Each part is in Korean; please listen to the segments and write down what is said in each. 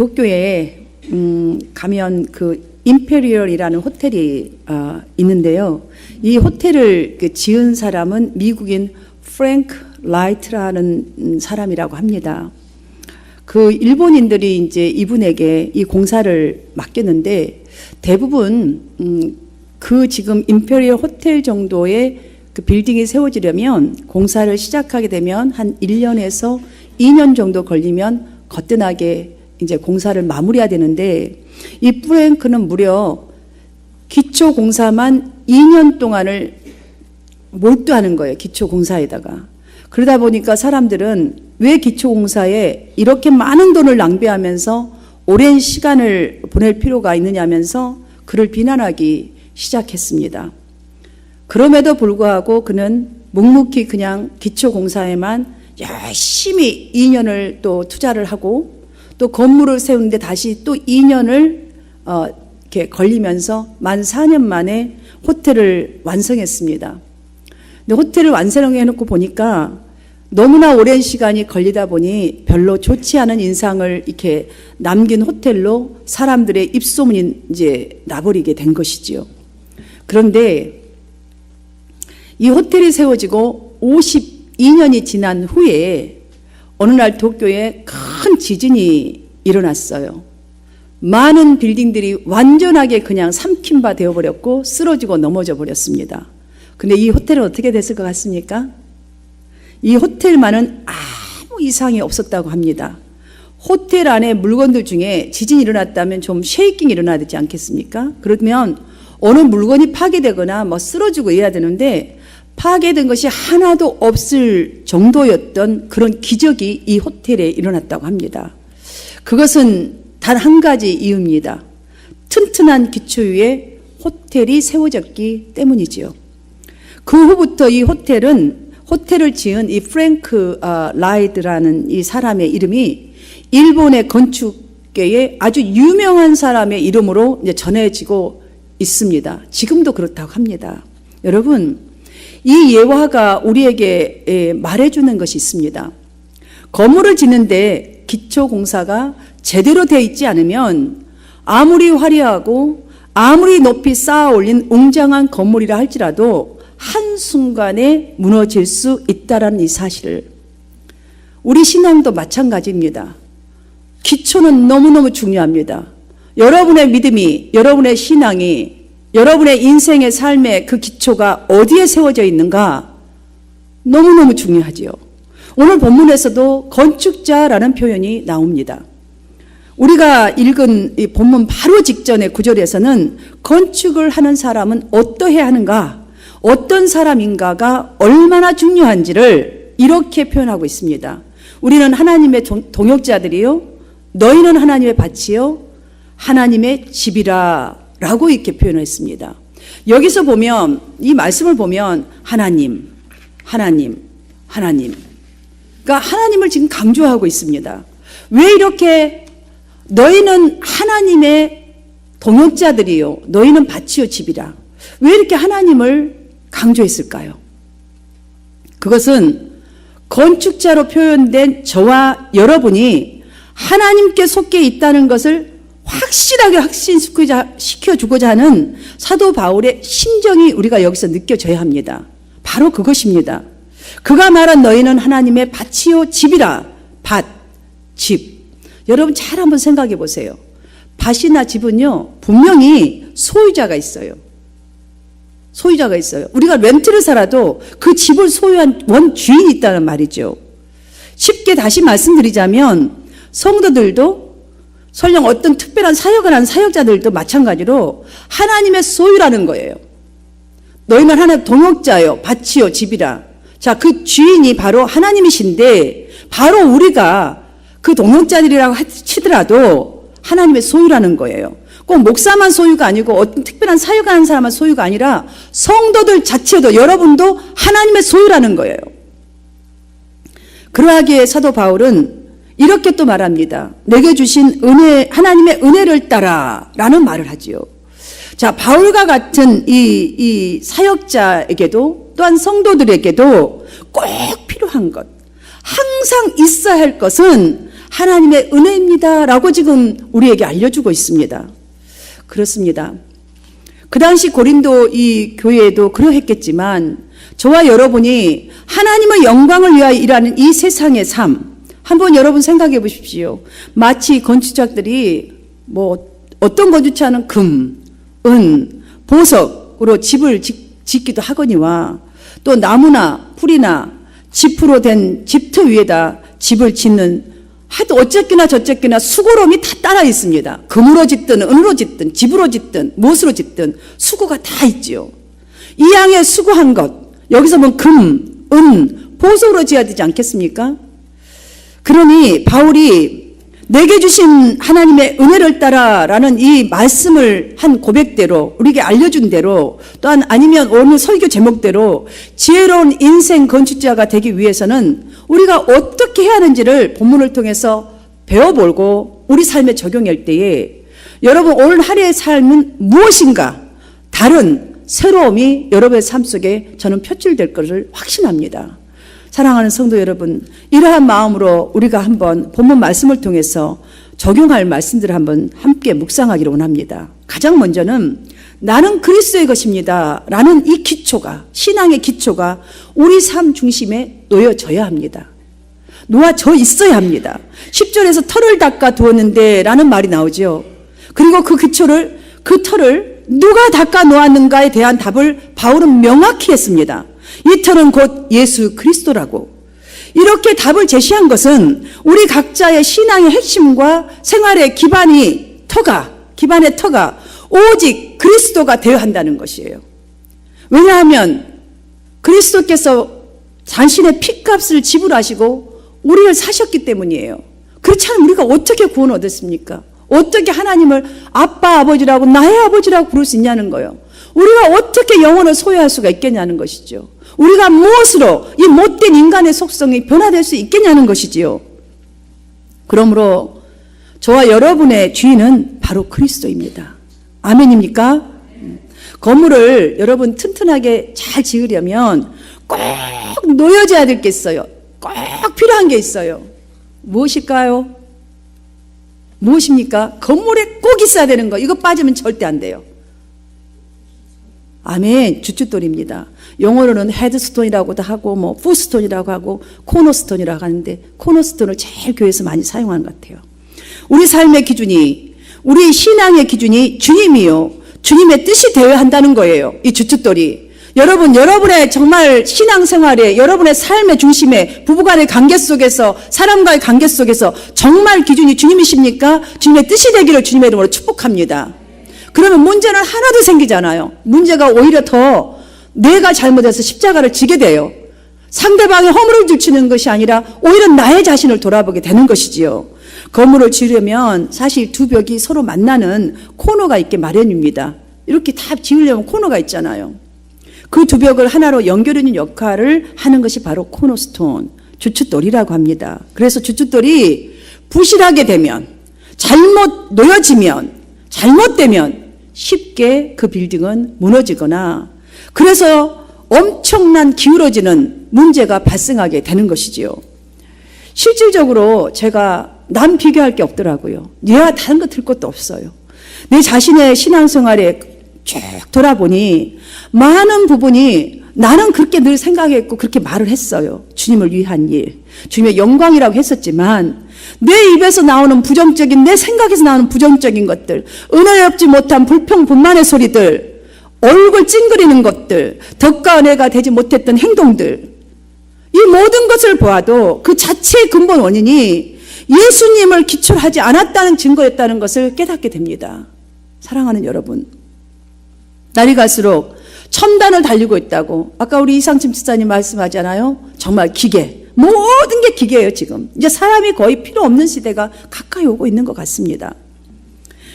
도쿄에 가면 그 임페리얼이라는 호텔이 있는데요. 이 호텔을 지은 사람은 미국인 프랭크 라이트라는 사람이라고 합니다. 그 일본인들이 이제 이분에게 이 공사를 맡겼는데 대부분 그 지금 임페리얼 호텔 정도의 그 빌딩이 세워지려면 공사를 시작하게 되면 한 1년에서 2년 정도 걸리면 거뜬하게 이제 공사를 마무리해야 되는데 이 프랭크는 무려 기초 공사만 2년 동안을 몰두하는 거예요. 기초 공사에다가. 그러다 보니까 사람들은 왜 기초 공사에 이렇게 많은 돈을 낭비하면서 오랜 시간을 보낼 필요가 있느냐면서 그를 비난하기 시작했습니다. 그럼에도 불구하고 그는 묵묵히 그냥 기초 공사에만 열심히 2년을 또 투자를 하고 또 건물을 세우는데 다시 또 2년을 이렇게 걸리면서 만 4년 만에 호텔을 완성했습니다. 근데 호텔을 완성해 놓고 보니까 너무나 오랜 시간이 걸리다 보니 별로 좋지 않은 인상을 이렇게 남긴 호텔로 사람들의 입소문이 이제 나버리게 된 것이지요. 그런데 이 호텔이 세워지고 52년이 지난 후에 어느 날 도쿄에 큰 지진이 일어났어요. 많은 빌딩들이 완전하게 그냥 삼킨 바 되어버렸고 쓰러지고 넘어져 버렸습니다. 근데 이 호텔은 어떻게 됐을 것 같습니까? 이 호텔만은 아무 이상이 없었다고 합니다. 호텔 안에 물건들 중에 지진이 일어났다면 좀 쉐이킹이 일어나야 되지 않겠습니까? 그러면 어느 물건이 파괴되거나 뭐 쓰러지고 이래야 되는데 파괴된 것이 하나도 없을 정도였던 그런 기적이 이 호텔에 일어났다고 합니다. 그것은 단 한 가지 이유입니다. 튼튼한 기초 위에 호텔이 세워졌기 때문이지요. 그 후부터 이 호텔을 지은 이 프랭크 라이드라는 이 사람의 이름이 일본의 건축계의 아주 유명한 사람의 이름으로 이제 전해지고 있습니다. 지금도 그렇다고 합니다. 여러분, 이 예화가 우리에게 말해주는 것이 있습니다. 건물을 짓는데 기초 공사가 제대로 되어 있지 않으면 아무리 화려하고 아무리 높이 쌓아 올린 웅장한 건물이라 할지라도 한순간에 무너질 수 있다라는 이 사실을, 우리 신앙도 마찬가지입니다. 기초는 너무너무 중요합니다. 여러분의 믿음이, 여러분의 신앙이, 여러분의 인생의 삶의 그 기초가 어디에 세워져 있는가 너무너무 중요하지요. 오늘 본문에서도 건축자라는 표현이 나옵니다. 우리가 읽은 이 본문 바로 직전의 구절에서는 건축을 하는 사람은 어떠해야 하는가, 어떤 사람인가가 얼마나 중요한지를 이렇게 표현하고 있습니다. 우리는 하나님의 동역자들이요, 너희는 하나님의 밭이요 하나님의 집이라 라고 이렇게 표현했습니다. 여기서 보면, 이 말씀을 보면 하나님, 그러니까 하나님을 지금 강조하고 있습니다. 왜 이렇게 너희는 하나님의 동역자들이요 너희는 밭이요 집이라, 왜 이렇게 하나님을 강조했을까요? 그것은 건축자로 표현된 저와 여러분이 하나님께 속해 있다는 것을 확실하게 확신시켜주고자 하는 사도 바울의 심정이 우리가 여기서 느껴져야 합니다. 바로 그것입니다. 그가 말한 너희는 하나님의 밭이요 집이라. 밭, 집. 여러분 잘 한번 생각해 보세요. 밭이나 집은요 분명히 소유자가 있어요. 소유자가 있어요. 우리가 렌트를 살아도 그 집을 소유한 원주인이 있다는 말이죠. 쉽게 다시 말씀드리자면 성도들도 설령 어떤 특별한 사역을 하는 사역자들도 마찬가지로 하나님의 소유라는 거예요. 너희는 하나님 동역자요 밭이요 집이라. 자, 그 주인이 바로 하나님이신데 바로 우리가 그 동역자들이라고 치더라도 하나님의 소유라는 거예요. 꼭 목사만 소유가 아니고 어떤 특별한 사역하는 사람만 소유가 아니라 성도들 자체도, 여러분도 하나님의 소유라는 거예요. 그러하기에 사도 바울은 이렇게 또 말합니다. 내게 주신 은혜, 하나님의 은혜를 따라 라는 말을 하지요. 자, 바울과 같은 이 사역자에게도 또한 성도들에게도 꼭 필요한 것, 항상 있어야 할 것은 하나님의 은혜입니다 라고 지금 우리에게 알려주고 있습니다. 그렇습니다. 그 당시 고린도 이 교회에도 그러했겠지만 저와 여러분이 하나님의 영광을 위하여 일하는 이 세상의 삶, 한번 여러분 생각해 보십시오. 마치 건축자들이 어떤 건축자는 금, 은, 보석으로 집을 짓기도 하거니와 또 나무나 풀이나 지프로 된 집터 위에다 집을 짓는 하여튼 어쨌거나 저쨌거나 수고로움이 다 따라 있습니다. 금으로 짓든 은으로 짓든 집으로 짓든 무엇으로 짓든 수고가 다 있지요. 이 양의 수고한 것, 여기서 보면 금, 은, 보석으로 지어야 되지 않겠습니까? 그러니 바울이 내게 주신 하나님의 은혜를 따라라는 이 말씀을 한 고백대로 우리에게 알려준 대로 또한 아니면 오늘 설교 제목대로 지혜로운 인생 건축자가 되기 위해서는 우리가 어떻게 해야 하는지를 본문을 통해서 배워보고 우리 삶에 적용할 때에 여러분 오늘 하루의 삶은 무엇인가 다른 새로움이 여러분의 삶 속에 저는 표출될 것을 확신합니다. 사랑하는 성도 여러분, 이러한 마음으로 우리가 한번 본문 말씀을 통해서 적용할 말씀들을 한번 함께 묵상하기를 원합니다. 가장 먼저는 나는 그리스도의 것입니다 라는 이 기초가, 신앙의 기초가 우리 삶 중심에 놓여져야 합니다. 놓아져 있어야 합니다. 10절에서 털을 닦아 두었는데 라는 말이 나오죠. 그리고 그 기초를, 그 털을 누가 닦아 놓았는가에 대한 답을 바울은 명확히 했습니다. 이 털은 곧 예수 그리스도라고. 이렇게 답을 제시한 것은 우리 각자의 신앙의 핵심과 생활의 기반의 터가 오직 그리스도가 되어야 한다는 것이에요. 왜냐하면 그리스도께서 자신의 피값을 지불하시고 우리를 사셨기 때문이에요. 그렇지 않으면 우리가 어떻게 구원 얻었습니까? 어떻게 하나님을 아빠 아버지라고 나의 아버지라고 부를 수 있냐는 거예요. 우리가 어떻게 영혼을 소유할 수가 있겠냐는 것이죠. 우리가 무엇으로 이 못된 인간의 속성이 변화될 수 있겠냐는 것이지요. 그러므로 저와 여러분의 주인은 바로 그리스도입니다. 아멘입니까? 건물을 여러분 튼튼하게 잘 지으려면 꼭 놓여져야 될 게 있어요. 꼭 필요한 게 있어요. 무엇일까요? 무엇입니까? 건물에 꼭 있어야 되는 거. 이거 빠지면 절대 안 돼요. 아멘. 주춧돌입니다. 영어로는 헤드스톤이라고도 하고 푸스톤이라고 하고 코너스톤이라고 하는데 코너스톤을 제일 교회에서 많이 사용하는 것 같아요. 우리 삶의 기준이, 우리 신앙의 기준이 주님이요, 주님의 뜻이 되어야 한다는 거예요. 이 주춧돌이. 여러분의 정말 신앙생활에, 여러분의 삶의 중심에, 부부간의 관계 속에서, 사람과의 관계 속에서 정말 기준이 주님이십니까? 주님의 뜻이 되기를 주님의 이름으로 축복합니다. 그러면 문제는 하나도 생기잖아요. 문제가 오히려 더 내가 잘못해서 십자가를 지게 돼요. 상대방의 허물을 들추는 것이 아니라 오히려 나의 자신을 돌아보게 되는 것이지요. 건물을 지으려면 사실 두 벽이 서로 만나는 코너가 있게 마련입니다. 이렇게 다 지으려면 코너가 있잖아요. 그 두 벽을 하나로 연결하는 역할을 하는 것이 바로 코너스톤, 주춧돌이라고 합니다. 그래서 주춧돌이 부실하게 되면, 잘못 놓여지면, 잘못되면 쉽게 그 빌딩은 무너지거나 그래서 엄청난 기울어지는 문제가 발생하게 되는 것이지요. 실질적으로 제가 남 비교할 게 없더라고요. 얘와 다른 거 들 것도 없어요. 내 자신의 신앙생활에 쭉 돌아보니 많은 부분이 나는 그렇게 늘 생각했고 그렇게 말을 했어요. 주님을 위한 일, 주님의 영광이라고 했었지만 내 입에서 나오는 부정적인, 내 생각에서 나오는 부정적인 것들, 은혜롭지 못한 불평불만의 소리들, 얼굴 찡그리는 것들, 덕과 은혜가 되지 못했던 행동들, 이 모든 것을 보아도 그 자체의 근본 원인이 예수님을 기초로 하지 않았다는 증거였다는 것을 깨닫게 됩니다. 사랑하는 여러분, 날이 갈수록 첨단을 달리고 있다고 아까 우리 이상침 집사님 말씀하잖아요. 정말 기계, 모든 게 기계예요. 지금 이제 사람이 거의 필요 없는 시대가 가까이 오고 있는 것 같습니다.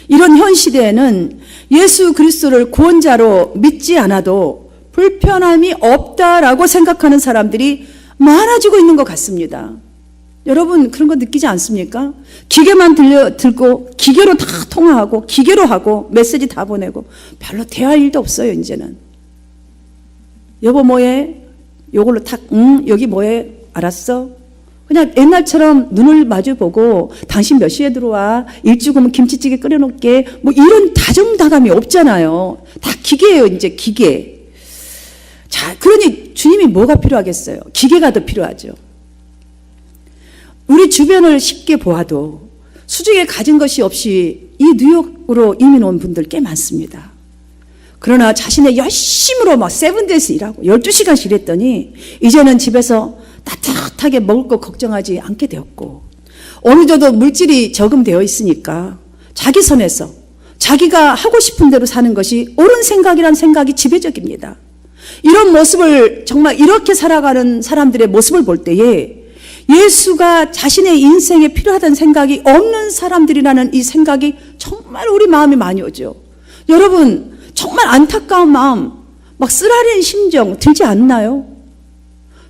이런 현 시대에는 예수 그리스도를 구원자로 믿지 않아도 불편함이 없다라고 생각하는 사람들이 많아지고 있는 것 같습니다. 여러분 그런 거 느끼지 않습니까? 기계만 들고 기계로 다 통화하고 기계로 하고 메시지 다 보내고 별로 대할 일도 없어요. 이제는 여보 뭐해? 요걸로 탁 여기 뭐해? 알았어? 그냥 옛날처럼 눈을 마주보고 당신 몇 시에 들어와? 일찍 오면 김치찌개 끓여놓을게. 뭐 이런 다정다감이 없잖아요. 다 기계예요, 이제 기계. 자, 그러니 주님이 뭐가 필요하겠어요? 기계가 더 필요하죠. 우리 주변을 쉽게 보아도 수중에 가진 것이 없이 이 뉴욕으로 이민 온 분들 꽤 많습니다. 그러나 자신의 열심으로 막 7days 일하고 12시간씩 일했더니 이제는 집에서 따뜻하게 먹을 거 걱정하지 않게 되었고, 어느 정도 물질이 저금되어 있으니까 자기 선에서 자기가 하고 싶은 대로 사는 것이 옳은 생각이란 생각이 지배적입니다. 이런 모습을, 정말 이렇게 살아가는 사람들의 모습을 볼 때에 예수가 자신의 인생에 필요하다는 생각이 없는 사람들이라는 이 생각이 정말 우리 마음에 많이 오죠. 여러분, 정말 안타까운 마음, 막 쓰라린 심정 들지 않나요?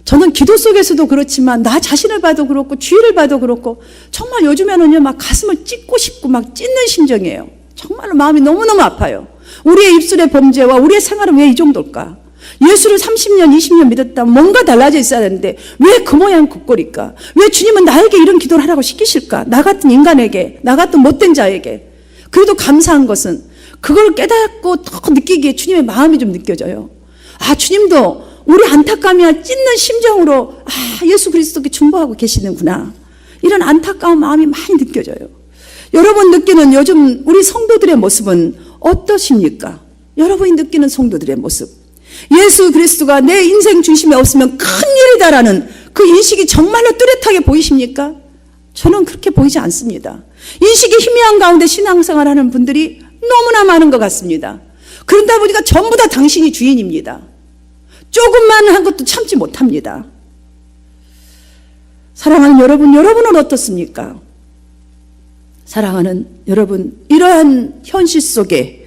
저는 기도 속에서도 그렇지만 나 자신을 봐도 그렇고 주위를 봐도 그렇고 정말 요즘에는요 막 가슴을 찢고 싶고 막 찢는 심정이에요. 정말로 마음이 너무너무 아파요. 우리의 입술의 범죄와 우리의 생활은 왜 이 정도일까? 예수를 30년, 20년 믿었다면 뭔가 달라져 있어야 되는데 왜 그 모양 그 꼴일까? 왜 주님은 나에게 이런 기도를 하라고 시키실까? 나 같은 인간에게, 나 같은 못된 자에게. 그래도 감사한 것은 그걸 깨닫고 더 느끼기에 주님의 마음이 좀 느껴져요. 아, 주님도 우리 안타까움이야 찢는 심정으로 예수 그리스도께 중보하고 계시는구나. 이런 안타까운 마음이 많이 느껴져요. 여러분 느끼는 요즘 우리 성도들의 모습은 어떠십니까? 여러분이 느끼는 성도들의 모습. 예수 그리스도가 내 인생 중심에 없으면 큰일이다라는 그 인식이 정말로 뚜렷하게 보이십니까? 저는 그렇게 보이지 않습니다. 인식이 희미한 가운데 신앙생활하는 분들이 너무나 많은 것 같습니다. 그러다 보니까 전부 다 당신이 주인입니다. 조금만 한 것도 참지 못합니다. 사랑하는 여러분, 여러분은 어떻습니까? 사랑하는 여러분, 이러한 현실 속에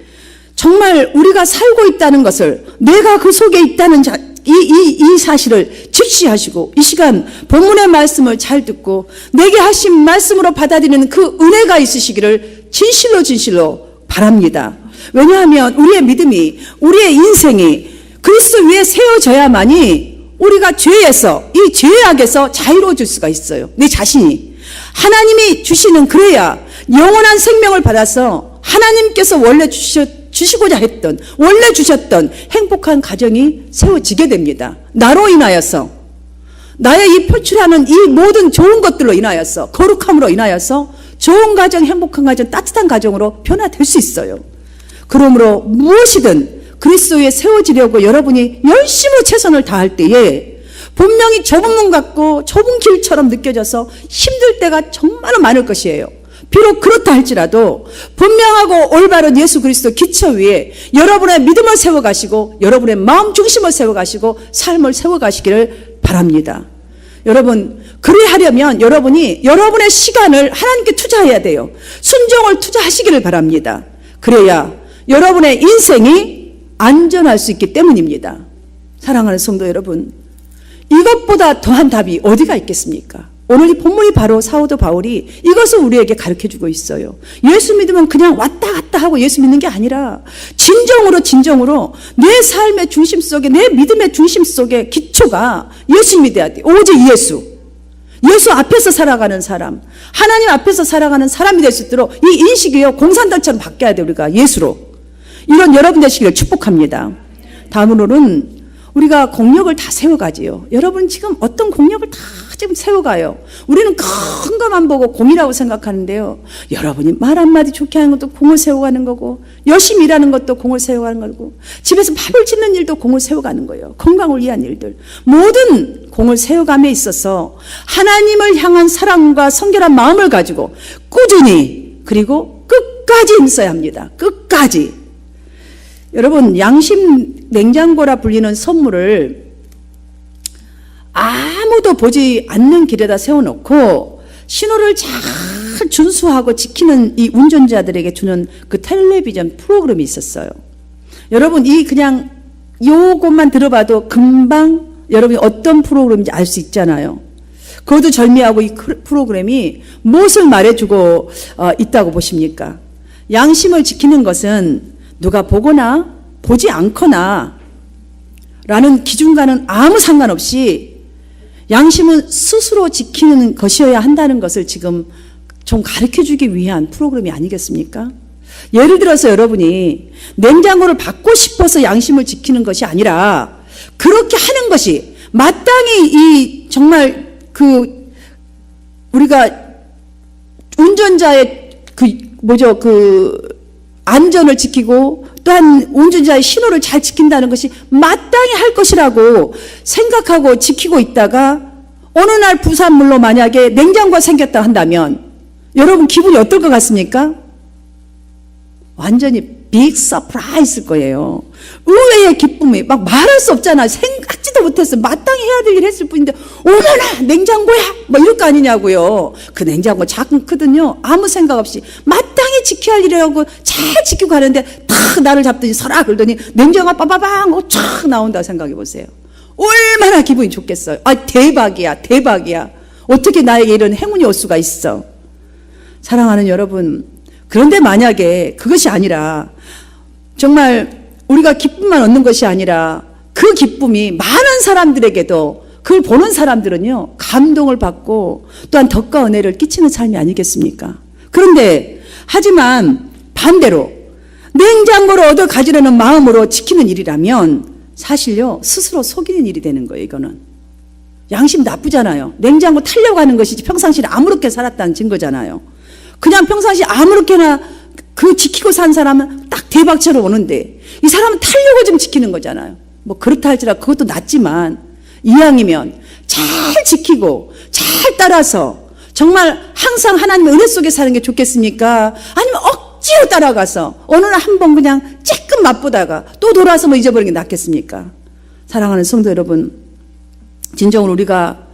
정말 우리가 살고 있다는 것을, 내가 그 속에 있다는 이 사실을 직시하시고 이 시간 본문의 말씀을 잘 듣고 내게 하신 말씀으로 받아들이는 그 은혜가 있으시기를 진실로 바랍니다. 왜냐하면 우리의 믿음이, 우리의 인생이 그리스도 위에 세워져야만이 우리가 죄에서, 이 죄악에서 자유로워질 수가 있어요. 내 자신이. 하나님이 주시는, 그래야 영원한 생명을 받아서 하나님께서 원래 주시고자 했던, 원래 주셨던 행복한 가정이 세워지게 됩니다. 나로 인하여서, 나의 이 표출하는 이 모든 좋은 것들로 인하여서, 거룩함으로 인하여서 좋은 가정, 행복한 가정, 따뜻한 가정으로 변화될 수 있어요. 그러므로 무엇이든 그리스도에 세워지려고 여러분이 열심히 최선을 다할 때에 분명히 좁은 문 같고 좁은 길처럼 느껴져서 힘들 때가 정말 많을 것이에요. 비록 그렇다 할지라도 분명하고 올바른 예수 그리스도 기초 위에 여러분의 믿음을 세워가시고 여러분의 마음 중심을 세워가시고 삶을 세워가시기를 바랍니다. 여러분, 그리하려면 여러분이 여러분의 시간을 하나님께 투자해야 돼요. 순종을 투자하시기를 바랍니다. 그래야 여러분의 인생이 안전할 수 있기 때문입니다. 사랑하는 성도 여러분, 이것보다 더한 답이 어디가 있겠습니까? 오늘 이 본문이 바로 사도 바울이 이것을 우리에게 가르쳐주고 있어요. 예수 믿으면 그냥 왔다 갔다 하고 예수 믿는 게 아니라 진정으로 내 삶의 중심 속에, 내 믿음의 중심 속에 기초가 예수 믿어야 돼. 오직 예수. 예수 앞에서 살아가는 사람, 하나님 앞에서 살아가는 사람이 될 수 있도록 이 인식이요 공산당처럼 바뀌어야 돼. 우리가 예수로. 이런 여러분 되시기를 축복합니다. 다음으로는 우리가 공력을 다 세워가지요. 여러분 지금 어떤 공력을 다 지금 세워가요. 우리는 큰 것만 보고 공이라고 생각하는데요. 여러분이 말 한마디 좋게 하는 것도 공을 세워가는 거고, 열심히 일하는 것도 공을 세워가는 거고, 집에서 밥을 짓는 일도 공을 세워가는 거예요. 건강을 위한 일들. 모든 공을 세워감에 있어서 하나님을 향한 사랑과 성결한 마음을 가지고 꾸준히, 그리고 끝까지 힘써야 합니다. 끝까지. 여러분, 양심 냉장고라 불리는 선물을 아무도 보지 않는 길에다 세워놓고 신호를 잘 준수하고 지키는 이 운전자들에게 주는 그 텔레비전 프로그램이 있었어요. 여러분, 이 그냥 요것만 들어봐도 금방 여러분이 어떤 프로그램인지 알 수 있잖아요. 그것도 절미하고 이 프로그램이 무엇을 말해주고 있다고 보십니까? 양심을 지키는 것은 누가 보거나 보지 않거나 라는 기준과는 아무 상관없이 양심은 스스로 지키는 것이어야 한다는 것을 지금 좀 가르쳐주기 위한 프로그램이 아니겠습니까? 예를 들어서 여러분이 냉장고를 받고 싶어서 양심을 지키는 것이 아니라 그렇게 하는 것이 마땅히 정말 우리가 운전자의 안전을 지키고 또한 운전자의 신호를 잘 지킨다는 것이 마땅히 할 것이라고 생각하고 지키고 있다가 어느 날 부산물로 만약에 냉장고가 생겼다 한다면 여러분 기분이 어떨 것 같습니까? 완전히 빅 서프라이즈일 거예요. 의외의 기쁨이 막 말할 수 없잖아. 생각지도 못했어. 마땅히 해야 될 일 했을 뿐인데 어머나 냉장고야 뭐 이럴 거 아니냐고요. 그 냉장고 작은 크든요 아무 생각 없이 마땅히 지켜야 할 일이라고 잘 지키고 가는데 탁 나를 잡더니 서라 그러더니 냉장고가 빠바방 촥 나온다 생각해 보세요. 얼마나 기분이 좋겠어요. 아 대박이야 대박이야. 어떻게 나에게 이런 행운이 올 수가 있어. 사랑하는 여러분, 그런데 만약에 그것이 아니라 정말 우리가 기쁨만 얻는 것이 아니라 그 기쁨이 많은 사람들에게도 그걸 보는 사람들은요 감동을 받고 또한 덕과 은혜를 끼치는 삶이 아니겠습니까? 그런데 하지만 반대로 냉장고를 얻어 가지려는 마음으로 지키는 일이라면 사실요 스스로 속이는 일이 되는 거예요. 이거는 양심 나쁘잖아요. 냉장고 타려고 하는 것이지 평상시에 아무렇게 살았다는 증거잖아요. 그냥 평상시 아무렇게나 지키고 산 사람은 딱 대박처럼 오는데 이 사람은 타려고 좀 지키는 거잖아요. 뭐 그렇다 할지라도 그것도 낫지만 이왕이면 잘 지키고 잘 따라서 정말 항상 하나님의 은혜 속에 사는 게 좋겠습니까? 아니면 억지로 따라가서 어느 날 한 번 그냥 쬐끔 맛보다가 또 돌아서 뭐 잊어버리는 게 낫겠습니까? 사랑하는 성도 여러분, 진정으로 우리가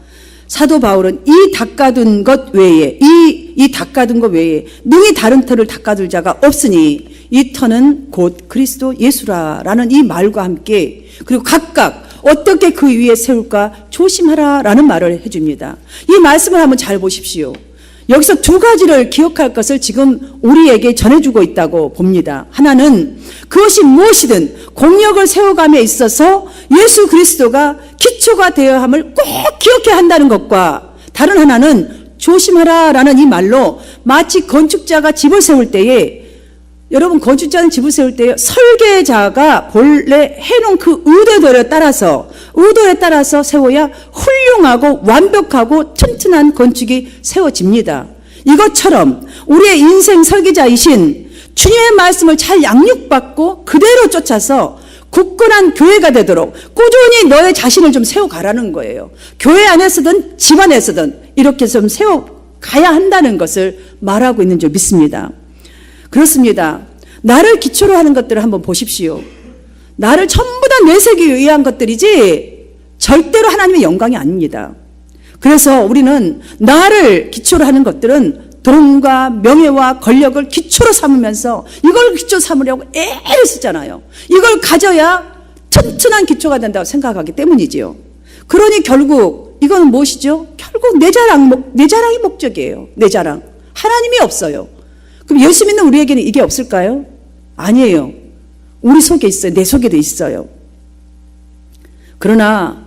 사도 바울은 이 닦아둔 것 외에 이 닦아둔 것 외에 능히 다른 터를 닦아둘 자가 없으니 이 터는 곧 그리스도 예수라라는 이 말과 함께 그리고 각각 어떻게 그 위에 세울까 조심하라라는 말을 해줍니다. 이 말씀을 한번 잘 보십시오. 여기서 두 가지를 기억할 것을 지금 우리에게 전해주고 있다고 봅니다. 하나는 그것이 무엇이든 공력을 세워감에 있어서 예수 그리스도가 기초가 되어야 함을 꼭 기억해야 한다는 것과 다른 하나는 조심하라라는 이 말로 마치 건축자가 집을 세울 때에 여러분 건축자는 집을 세울 때에 설계자가 본래 해놓은 그 의도에 따라서 세워야 훌륭하고 완벽하고 튼튼한 건축이 세워집니다. 이것처럼 우리의 인생 설계자이신 주님의 말씀을 잘 양육받고 그대로 쫓아서 굳건한 교회가 되도록 꾸준히 너의 자신을 좀 세워가라는 거예요. 교회 안에서든 집 안에서든 이렇게 좀 세워가야 한다는 것을 말하고 있는 줄 믿습니다. 그렇습니다. 나를 기초로 하는 것들을 한번 보십시오. 나를 전부 다 내세우기 위한 것들이지 절대로 하나님의 영광이 아닙니다. 그래서 우리는 나를 기초로 하는 것들은 돈과 명예와 권력을 기초로 삼으면서 이걸 기초 삼으려고 애를 쓰잖아요. 이걸 가져야 튼튼한 기초가 된다고 생각하기 때문이지요. 그러니 결국 이거는 무엇이죠? 결국 내 자랑이 목적이에요. 내 자랑. 하나님이 없어요. 그럼 예수 믿는 우리에게는 이게 없을까요? 아니에요. 우리 속에 있어요. 내 속에도 있어요. 그러나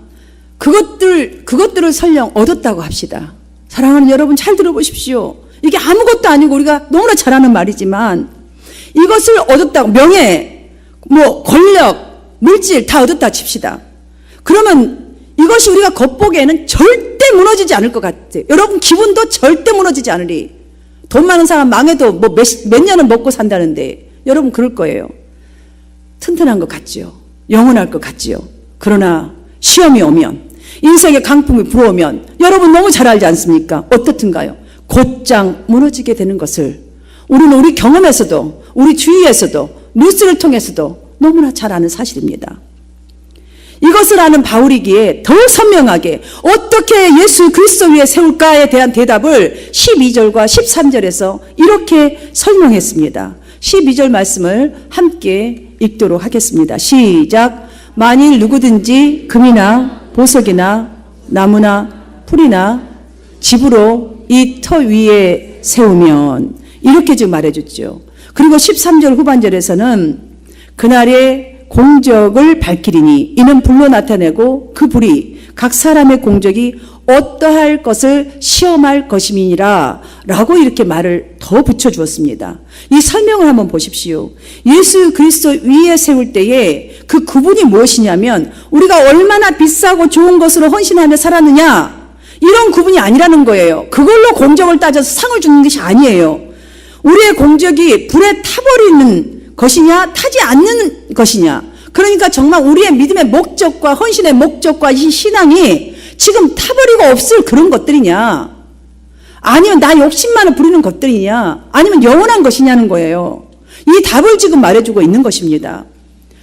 그것들을 설령 얻었다고 합시다. 사랑하는 여러분 잘 들어보십시오. 이게 아무것도 아니고 우리가 너무나 잘 아는 말이지만 이것을 얻었다고 명예, 권력, 물질 다 얻었다 칩시다. 그러면 이것이 우리가 겉보기에는 절대 무너지지 않을 것 같아요. 여러분 기분도 절대 무너지지 않으리. 돈 많은 사람 망해도 몇 년은 먹고 산다는데 여러분 그럴 거예요. 튼튼한 것 같지요. 영원할 것 같지요. 그러나 시험이 오면 인생의 강풍이 불어오면 여러분 너무 잘 알지 않습니까? 어떻든가요? 곧장 무너지게 되는 것을 우리는 우리 경험에서도 우리 주위에서도 뉴스를 통해서도 너무나 잘 아는 사실입니다. 이것을 아는 바울이기에 더 선명하게 어떻게 예수 그리스도 위에 세울까에 대한 대답을 12절과 13절에서 이렇게 설명했습니다. 12절 말씀을 함께 읽도록 하겠습니다. 시작. 만일 누구든지 금이나 보석이나 나무나 풀이나 집으로 이 터 위에 세우면 이렇게 지금 말해줬죠. 그리고 13절 후반절에서는 그날에 공적을 밝히리니 이는 불로 나타내고 그 불이 각 사람의 공적이 어떠할 것을 시험할 것임이니라 라고 이렇게 말을 더 붙여주었습니다. 이 설명을 한번 보십시오. 예수 그리스도 위에 세울 때에 그 구분이 무엇이냐면 우리가 얼마나 비싸고 좋은 것으로 헌신하며 살았느냐 이런 구분이 아니라는 거예요. 그걸로 공적을 따져서 상을 주는 것이 아니에요. 우리의 공적이 불에 타버리는 것이냐 타지 않는 것이냐, 그러니까 정말 우리의 믿음의 목적과 헌신의 목적과 이 신앙이 지금 타버리고 없을 그런 것들이냐, 아니면 나 욕심만을 부리는 것들이냐, 아니면 영원한 것이냐는 거예요. 이 답을 지금 말해주고 있는 것입니다.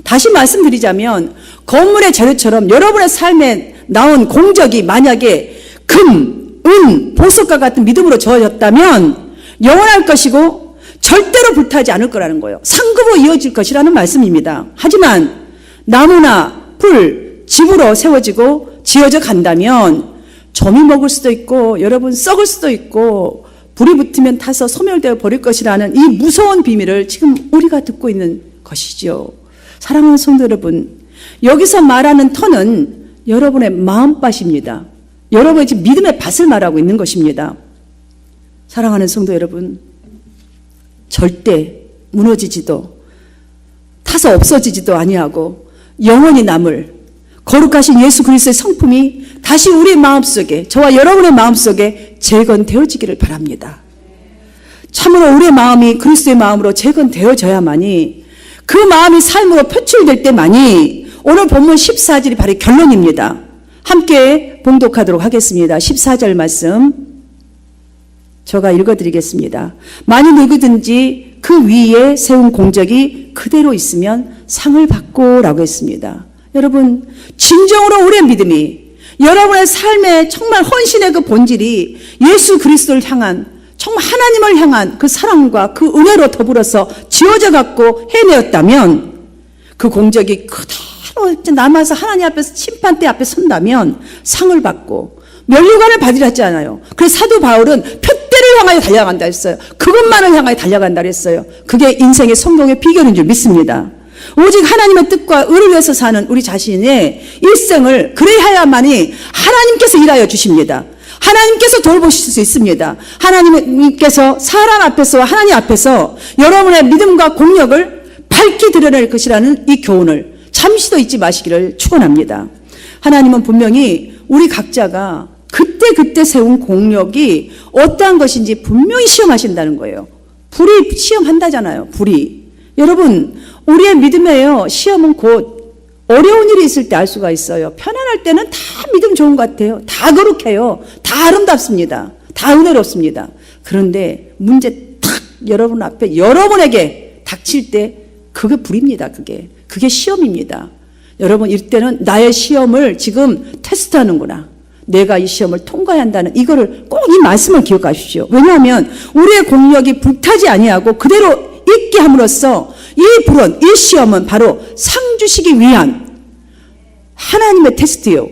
다시 말씀드리자면 건물의 재료처럼 여러분의 삶에 나온 공적이 만약에 금, 은, 보석과 같은 믿음으로 저어졌다면 영원할 것이고 절대로 불타지 않을 거라는 거예요. 상급으로 이어질 것이라는 말씀입니다. 하지만 나무나 풀, 집으로 세워지고 지어져 간다면 점이 먹을 수도 있고 여러분 썩을 수도 있고 불이 붙으면 타서 소멸되어 버릴 것이라는 이 무서운 비밀을 지금 우리가 듣고 있는 것이죠. 사랑하는 성도 여러분, 여기서 말하는 터는 여러분의 마음밭입니다. 여러분의 지금 믿음의 밭을 말하고 있는 것입니다. 사랑하는 성도 여러분, 절대 무너지지도 타서 없어지지도 아니하고 영원히 남을 거룩하신 예수 그리스도의 성품이 다시 우리 마음속에, 저와 여러분의 마음속에 재건되어지기를 바랍니다. 참으로 우리의 마음이 그리스도의 마음으로 재건되어져야만이, 그 마음이 삶으로 표출될 때만이 오늘 본문 14절이 바로 결론입니다. 함께 봉독하도록 하겠습니다. 14절 말씀 제가 읽어드리겠습니다. 만일 누구든지 그 위에 세운 공적이 그대로 있으면 상을 받고 라고 했습니다. 여러분, 진정으로 우리의 믿음이, 여러분의 삶의 정말 헌신의 그 본질이 예수 그리스도를 향한, 정말 하나님을 향한 그 사랑과 그 은혜로 더불어서 지어져 갖고 해내었다면, 그 공적이 그대로 남아서 하나님 앞에서 심판대 앞에 선다면 상을 받고 면류관을 받으려 했지 않아요. 그래서 사도 바울은 표대를 향하여 달려간다 했어요. 그것만을 향하여 달려간다 했어요. 그게 인생의 성공의 비결인 줄 믿습니다. 오직 하나님의 뜻과 의를 위해서 사는 우리 자신의 일생을 그래야만이 하나님께서 일하여 주십니다. 하나님께서 돌보실 수 있습니다. 하나님께서 사람 앞에서 하나님 앞에서 여러분의 믿음과 공력을 밝히 드러낼 것이라는 이 교훈을 잠시도 잊지 마시기를 축원합니다. 하나님은 분명히 우리 각자가 그때 세운 공력이 어떠한 것인지 분명히 시험하신다는 거예요. 불이 시험한다잖아요. 불이. 여러분, 우리의 믿음에요, 시험은 곧 어려운 일이 있을 때 알 수가 있어요. 편안할 때는 다 믿음 좋은 것 같아요. 다 거룩해요. 다 아름답습니다. 다 은혜롭습니다. 그런데 문제 탁 여러분 앞에, 여러분에게 닥칠 때 그게 불입니다. 그게 시험입니다. 여러분, 이때는 나의 시험을 지금 테스트하는구나, 내가 이 시험을 통과해야 한다는 이거를 꼭 이 말씀을 기억하십시오. 왜냐하면 우리의 공력이 불타지 아니하고 그대로 있게 함으로써 이 불은, 이 시험은 바로 상 주시기 위한 하나님의 테스트요.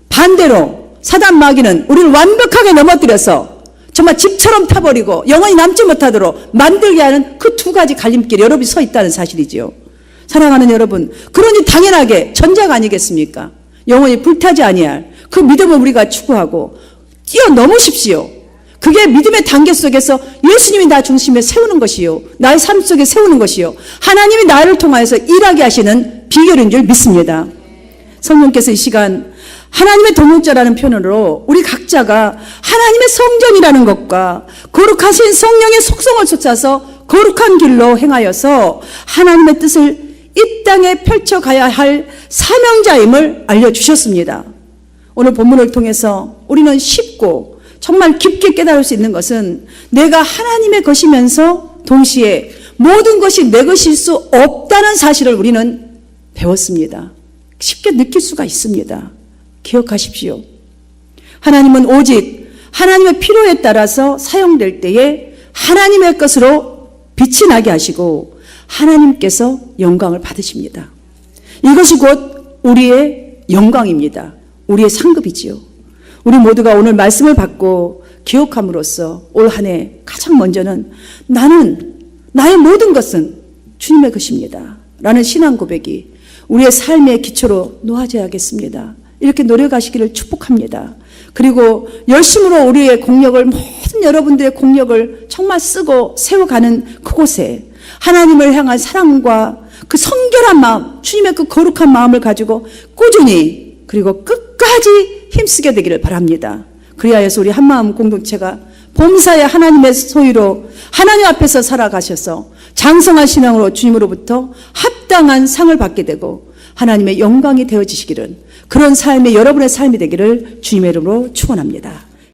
반대로 사단 마귀는 우리를 완벽하게 넘어뜨려서 정말 집처럼 타버리고 영원히 남지 못하도록 만들게 하는 그 두 가지 갈림길에 여러분이 서 있다는 사실이지요. 사랑하는 여러분, 그러니 당연하게 전자가 아니겠습니까? 영원히 불타지 아니할 그 믿음을 우리가 추구하고 뛰어넘으십시오. 그게 믿음의 단계 속에서 예수님이 나 중심에 세우는 것이요, 나의 삶 속에 세우는 것이요, 하나님이 나를 통하여서 일하게 하시는 비결인 줄 믿습니다. 성령께서 이 시간 하나님의 동역자라는 표현으로 우리 각자가 하나님의 성전이라는 것과 거룩하신 성령의 속성을 쫓아서 거룩한 길로 행하여서 하나님의 뜻을 이 땅에 펼쳐가야 할 사명자임을 알려주셨습니다. 오늘 본문을 통해서 우리는 쉽고 정말 깊게 깨달을 수 있는 것은 내가 하나님의 것이면서 동시에 모든 것이 내 것일 수 없다는 사실을 우리는 배웠습니다. 쉽게 느낄 수가 있습니다. 기억하십시오. 하나님은 오직 하나님의 필요에 따라서 사용될 때에 하나님의 것으로 빛이 나게 하시고 하나님께서 영광을 받으십니다. 이것이 곧 우리의 영광입니다. 우리의 상급이지요. 우리 모두가 오늘 말씀을 받고 기억함으로써 올 한 해 가장 먼저는 나는, 나의 모든 것은 주님의 것입니다 라는 신앙 고백이 우리의 삶의 기초로 놓아져야겠습니다. 이렇게 노력하시기를 축복합니다. 그리고 열심으로 우리의 공력을, 모든 여러분들의 공력을 정말 쓰고 세워가는 그곳에 하나님을 향한 사랑과 그 성결한 마음, 주님의 그 거룩한 마음을 가지고 꾸준히 그리고 끝까지 힘쓰게 되기를 바랍니다. 그리하여서 우리 한마음 공동체가 범사에 하나님의 소유로 하나님 앞에서 살아가셔서 장성한 신앙으로 주님으로부터 합당한 상을 받게 되고 하나님의 영광이 되어지시기를, 그런 삶이 여러분의 삶이 되기를 주님의 이름으로 축원합니다.